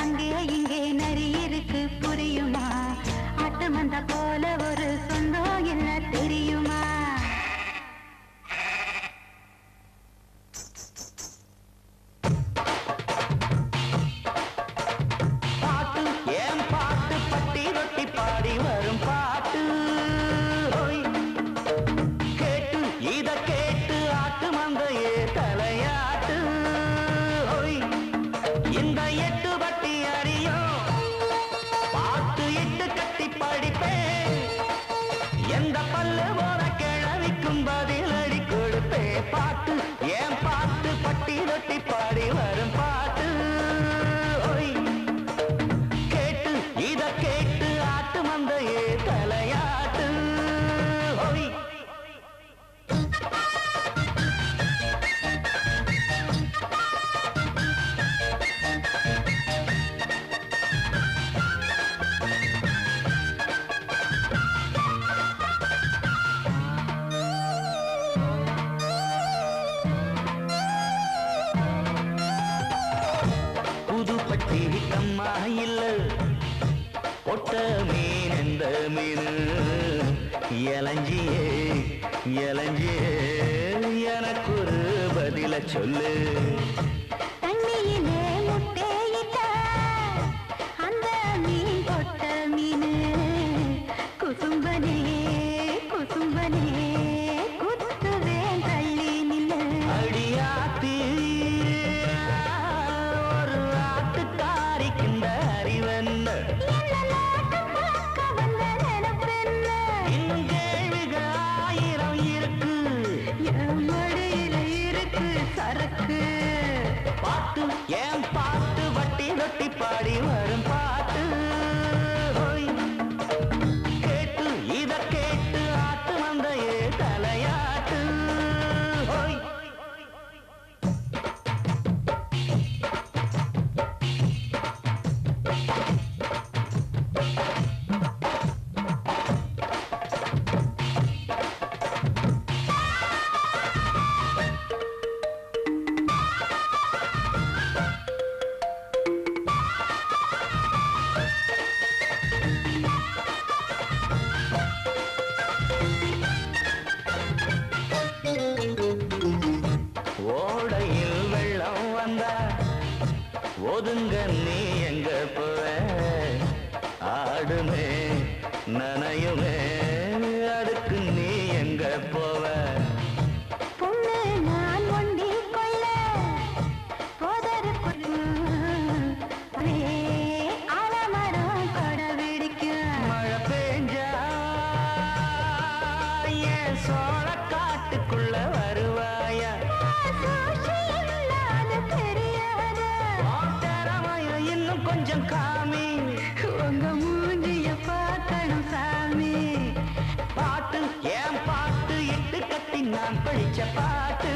அங்கே இங்கே நரி இருக்கு புரியுமா ஆட்டு மந்த போல ஒரு சொந்தம் என்ன தெரியுமா பாட்டு ஏன் பாட்டு பட்டி ரொட்டி பாடி வரும் பாட்டு கேட்டு இத கேட்டு ஆட்டு மந்தையே தலையாட்டு இந்த எட்டு பட்டி அறியும் பாட்டு இட்டு கட்டி படிப்பேன் எந்த பல்லு போற கிழவிக்கும் பதில் அடி கொடுப்பேன் பாட்டு ஏன் பாட்டு பட்டி ரொட்டி பாடி வரும் பாட்டு கேட்டு இத கேட்டு ஆட்டு மந்தையே தலையாட்டு புதுப்பட்டி கம்மா இல்ல பொட்ட மீன் எந்த மீன் இளஞ்சியே இளஞ்சியே எனக்கு ஒரு பதில சொல்லு தண்ணியிலே முட்டையிட்ட அந்த மீன் கொட்ட மீன் குசும்பனே குசும்பனே குத்துவேன் தள்ளி நின்று அடியாத்தி ஒரு ஆட்டுக்காரிக்கின்ற அறிவென்ன இன்னும் கேள்விகள் ஆயிரம் இருக்கு என் மடியில இருக்கு சரக்கு பாட்டு ஏன் பாட்டு வட்டி ரொட்டி பாடி வரும் பாட்டு கேட்டு இத கேட்டு ஆட்டு மந்தையே தலையாட்டு ஓடையில் வெள்ளம் வந்தா ஒதுங்க நீ எங்க போவ ஆடுமே நனையுமே அடுக்கு நீ எங்க போவ பொண்ணு நான் ஒண்டி கொள்ள போதற்குள் ஆலமரம் கொட பிடிக்கும் மழை பெஞ்சா என் சோழ காட்டுக்குள்ள வருவாயா இன்னும் கொஞ்சம் காமி உங்க மூஞ்சிய பார்க்கணும் சாமி பாட்டு ஏன் பாட்டு இட்டு கட்டி நான் படிச்ச பாட்டு